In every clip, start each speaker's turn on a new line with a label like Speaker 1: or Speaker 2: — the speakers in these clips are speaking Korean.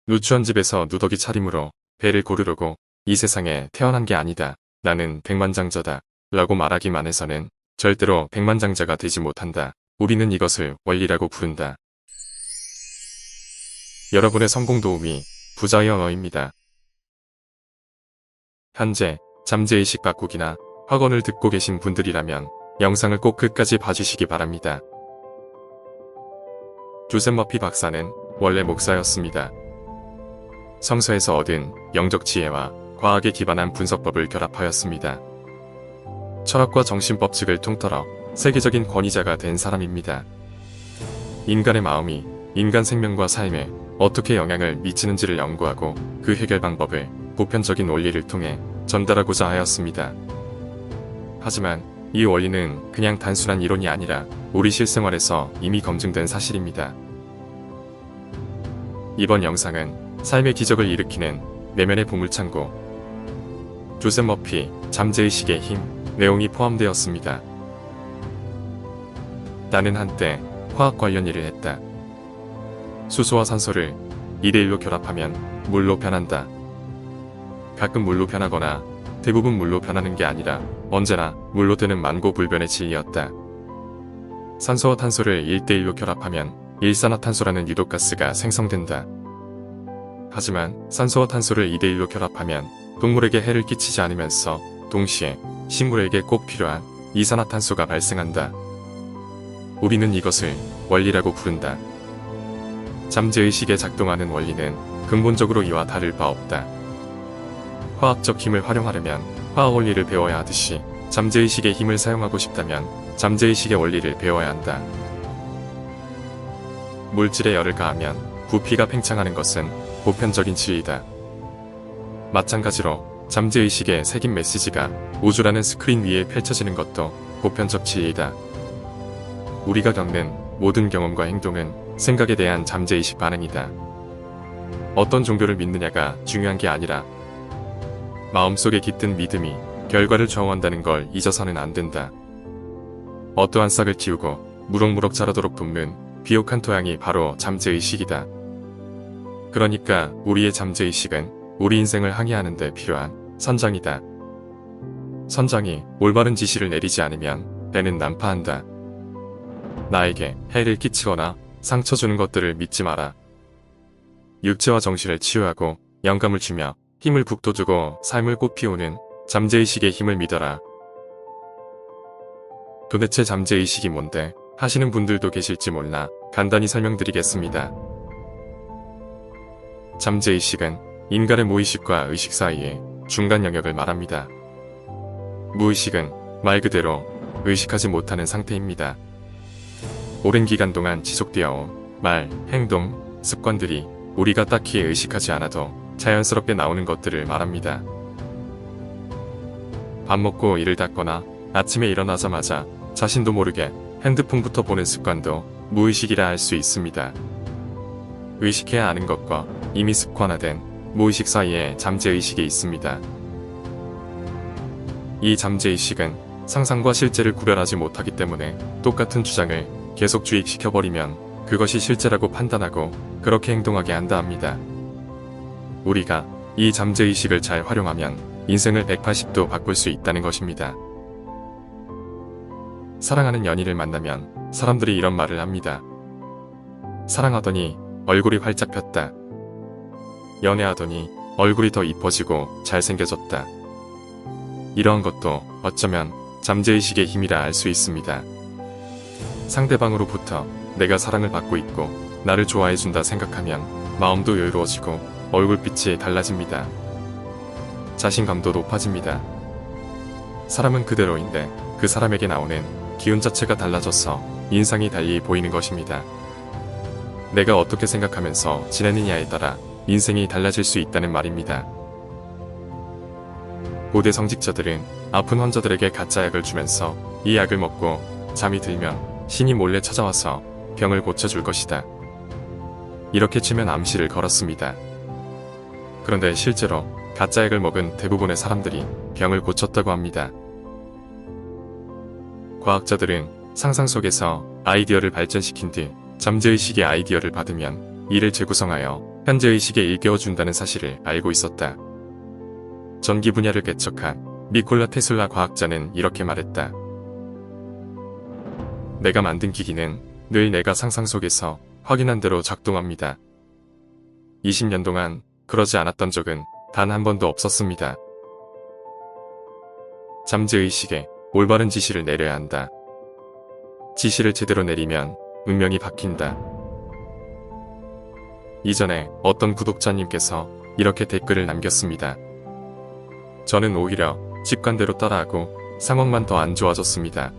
Speaker 1: 누추한 집에서 누더기 차림으로 배를 고르려고 이 세상에 태어난 게 아니다. 나는 백만장자다. 라고 말하기만 해서는 절대로 백만장자가 되지 못한다. 우리는 이것을 원리라고 부른다. 여러분의 성공 도우미 부자의 언어입니다. 현재 잠재의식 바꾸기나 학원을 듣고 계신 분들이라면 영상을 꼭 끝까지 봐주시기 바랍니다. 조셉 머피 박사는 원래 목사였습니다. 성서에서 얻은 영적 지혜와 과학에 기반한 분석법을 결합하였습니다. 철학과 정신법칙을 통틀어 세계적인 권위자가 된 사람입니다. 인간의 마음이 인간 생명과 삶에 어떻게 영향을 미치는지를 연구하고 그 해결 방법을 보편적인 원리를 통해 전달하고자 하였습니다. 하지만 이 원리는 그냥 단순한 이론이 아니라 우리 실생활에서 이미 검증된 사실입니다. 이번 영상은 삶의 기적을 일으키는 내면의 보물창고 조셉 머피 잠재의식의 힘 내용이 포함되었습니다. 나는 한때 화학 관련 일을 했다. 수소와 산소를 2대1로 결합하면 물로 변한다. 가끔 물로 변하거나 대부분 물로 변하는 게 아니라 언제나 물로 되는 만고불변의 진리였다. 산소와 탄소를 1대1로 결합하면 일산화탄소라는 유독가스가 생성된다. 하지만 산소와 탄소를 2대1로 결합하면 동물에게 해를 끼치지 않으면서 동시에 식물에게 꼭 필요한 이산화탄소가 발생한다. 우리는 이것을 원리라고 부른다. 잠재의식에 작동하는 원리는 근본적으로 이와 다를 바 없다. 화학적 힘을 활용하려면 화학 원리를 배워야 하듯이 잠재의식의 힘을 사용하고 싶다면 잠재의식의 원리를 배워야 한다. 물질에 열을 가하면 부피가 팽창하는 것은 보편적인 진리다. 마찬가지로 잠재의식에 새긴 메시지가 우주라는 스크린 위에 펼쳐지는 것도 보편적 진리다. 우리가 겪는 모든 경험과 행동은 생각에 대한 잠재의식 반응이다. 어떤 종교를 믿느냐가 중요한 게 아니라 마음속에 깃든 믿음이 결과를 좌우한다는 걸 잊어서는 안 된다. 어떠한 싹을 키우고 무럭무럭 자라도록 돕는 비옥한 토양이 바로 잠재의식이다. 그러니까 우리의 잠재의식은 우리 인생을 항해하는 데 필요한 선장이다. 선장이 올바른 지시를 내리지 않으면 배는 난파한다. 나에게 해를 끼치거나 상처 주는 것들을 믿지 마라. 육체와 정신을 치유하고 영감을 주며 힘을 북돋우고 삶을 꽃피우는 잠재의식의 힘을 믿어라. 도대체 잠재의식이 뭔데 하시는 분들도 계실지 몰라 간단히 설명드리겠습니다. 잠재의식은 인간의 무의식과 의식 사이의 중간 영역을 말합니다. 무의식은 말 그대로 의식하지 못하는 상태입니다. 오랜 기간 동안 지속되어 온 말, 행동, 습관들이 우리가 딱히 의식하지 않아도 자연스럽게 나오는 것들을 말합니다. 밥 먹고 이를 닦거나 아침에 일어나자마자 자신도 모르게 핸드폰부터 보는 습관도 무의식이라 할 수 있습니다. 의식해야 아는 것과 이미 습관화된 무의식 사이에 잠재의식이 있습니다. 이 잠재의식은 상상과 실제를 구별하지 못하기 때문에 똑같은 주장을 계속 주입시켜버리면 그것이 실제라고 판단하고 그렇게 행동하게 한다 합니다. 우리가 이 잠재의식을 잘 활용하면 인생을 180도 바꿀 수 있다는 것입니다. 사랑하는 연인을 만나면 사람들이 이런 말을 합니다. 사랑하더니 얼굴이 활짝 폈다. 연애하더니 얼굴이 더 이뻐지고 잘생겨졌다. 이러한 것도 어쩌면 잠재의식의 힘이라 알 수 있습니다. 상대방으로부터 내가 사랑을 받고 있고 나를 좋아해준다 생각하면 마음도 여유로워지고 얼굴빛이 달라집니다. 자신감도 높아집니다. 사람은 그대로인데 그 사람에게 나오는 기운 자체가 달라져서 인상이 달리 보이는 것입니다. 내가 어떻게 생각하면서 지내느냐에 따라 인생이 달라질 수 있다는 말입니다. 고대 성직자들은 아픈 환자들에게 가짜 약을 주면서 이 약을 먹고 잠이 들면 신이 몰래 찾아와서 병을 고쳐줄 것이다. 이렇게 치면 암시를 걸었습니다. 그런데 실제로 가짜 약을 먹은 대부분의 사람들이 병을 고쳤다고 합니다. 과학자들은 상상 속에서 아이디어를 발전시킨 뒤 잠재의식의 아이디어를 받으면 이를 재구성하여 현재의식에 일깨워준다는 사실을 알고 있었다. 전기 분야를 개척한 니콜라 테슬라 과학자는 이렇게 말했다. 내가 만든 기기는 늘 내가 상상 속에서 확인한 대로 작동합니다. 20년 동안 그러지 않았던 적은 단 한 번도 없었습니다. 잠재의식에 올바른 지시를 내려야 한다. 지시를 제대로 내리면 운명이 바뀐다. 이전에 어떤 구독자님께서 이렇게 댓글을 남겼습니다. 저는 오히려 직관대로 따라하고 상황만 더 안 좋아졌습니다.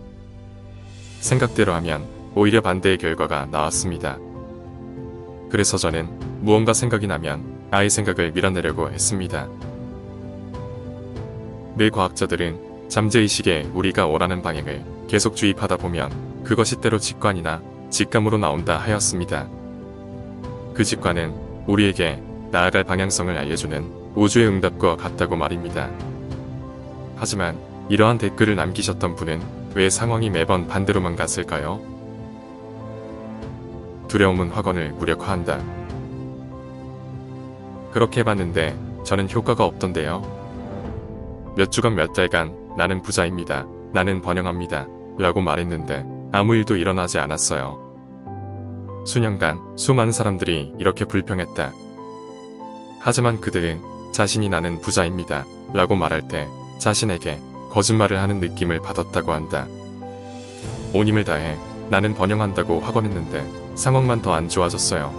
Speaker 1: 생각대로 하면 오히려 반대의 결과가 나왔습니다. 그래서 저는 무언가 생각이 나면 아예 생각을 밀어내려고 했습니다. 뇌 과학자들은 잠재의식에 우리가 원하는 방향을 계속 주입하다 보면 그것이 때로 직관이나 직감으로 나온다 하였습니다. 그 직관은 우리에게 나아갈 방향성을 알려주는 우주의 응답과 같다고 말입니다. 하지만 이러한 댓글을 남기셨던 분은 왜 상황이 매번 반대로만 갔을까요? 두려움은 확언을 무력화한다. 그렇게 해봤는데 저는 효과가 없던데요. 몇 주간 몇 달간 나는 부자입니다. 나는 번영합니다. 라고 말했는데 아무 일도 일어나지 않았어요. 수년간 수많은 사람들이 이렇게 불평했다. 하지만 그들은 자신이 나는 부자입니다. 라고 말할 때 자신에게 거짓말을 하는 느낌을 받았다고 한다. 온 힘을 다해 나는 번영한다고 확언했는데 상황만 더 안 좋아졌어요.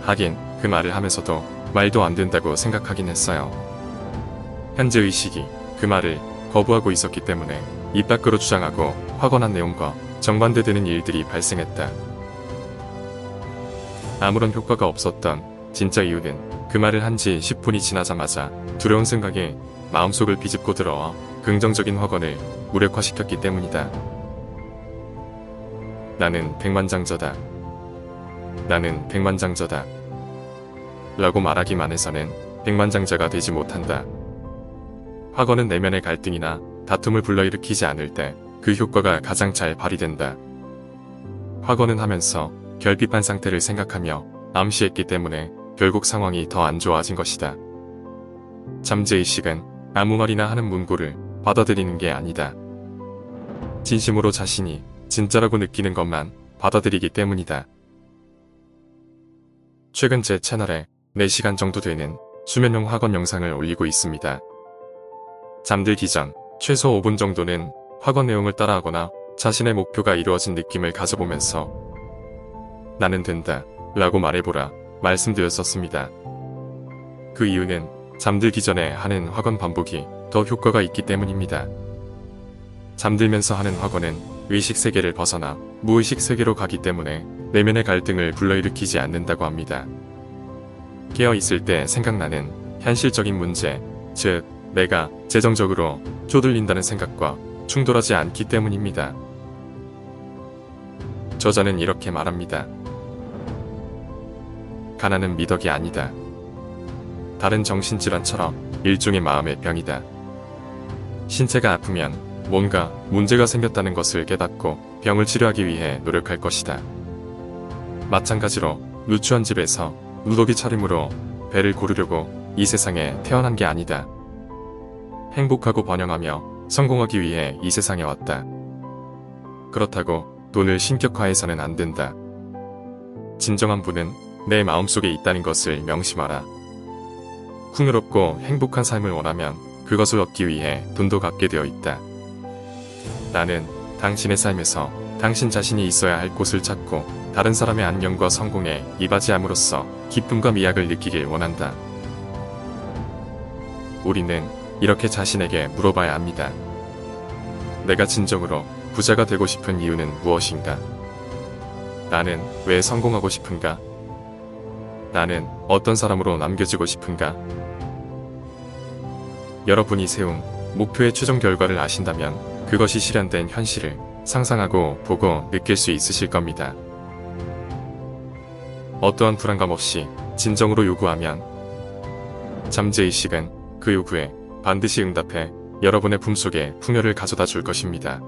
Speaker 1: 하긴 그 말을 하면서도 말도 안 된다고 생각하긴 했어요. 현재의식이 그 말을 거부하고 있었기 때문에 입 밖으로 주장하고 확언한 내용과 정반대되는 일들이 발생했다. 아무런 효과가 없었던 진짜 이유는 그 말을 한 지 10분이 지나자마자 두려운 생각이 마음속을 비집고 들어와 긍정적인 확언을 무력화시켰기 때문이다. 나는 백만장자다. 나는 백만장자다. 라고 말하기만 해서는 백만장자가 되지 못한다. 확언은 내면의 갈등이나 다툼을 불러일으키지 않을 때 그 효과가 가장 잘 발휘된다. 확언은 하면서 결핍한 상태를 생각하며 암시했기 때문에 결국 상황이 더 안 좋아진 것이다. 잠재의식은 아무 말이나 하는 문구를 받아들이는 게 아니다. 진심으로 자신이 진짜라고 느끼는 것만 받아들이기 때문이다. 최근 제 채널에 4시간 정도 되는 수면용 확언 영상을 올리고 있습니다. 잠들기 전 최소 5분 정도는 확언 내용을 따라하거나 자신의 목표가 이루어진 느낌을 가져보면서 나는 된다 라고 말해보라 말씀드렸었습니다. 그 이유는 잠들기 전에 하는 확언 반복이 더 효과가 있기 때문입니다. 잠들면서 하는 확언은 의식 세계를 벗어나 무의식 세계로 가기 때문에 내면의 갈등을 불러일으키지 않는다고 합니다. 깨어있을 때 생각나는 현실적인 문제, 즉 내가 재정적으로 쪼들린다는 생각과 충돌하지 않기 때문입니다. 저자는 이렇게 말합니다. 가난은 미덕이 아니다. 다른 정신질환처럼 일종의 마음의 병이다. 신체가 아프면 뭔가 문제가 생겼다는 것을 깨닫고 병을 치료하기 위해 노력할 것이다. 마찬가지로 누추한 집에서 누더기 차림으로 배를 고르려고 이 세상에 태어난 게 아니다. 행복하고 번영하며 성공하기 위해 이 세상에 왔다. 그렇다고 돈을 신격화해서는 안 된다. 진정한 부는 내 마음속에 있다는 것을 명심하라. 풍요롭고 행복한 삶을 원하면 그것을 얻기 위해 돈도 갖게 되어 있다. 나는 당신의 삶에서 당신 자신이 있어야 할 곳을 찾고 다른 사람의 안녕과 성공에 이바지함으로써 기쁨과 미학을 느끼길 원한다. 우리는 이렇게 자신에게 물어봐야 합니다. 내가 진정으로 부자가 되고 싶은 이유는 무엇인가? 나는 왜 성공하고 싶은가? 나는 어떤 사람으로 남겨지고 싶은가? 여러분이 세운 목표의 최종 결과를 아신다면 그것이 실현된 현실을 상상하고 보고 느낄 수 있으실 겁니다. 어떠한 불안감 없이 진정으로 요구하면 잠재의식은 그 요구에 반드시 응답해 여러분의 품속에 풍요를 가져다 줄 것입니다.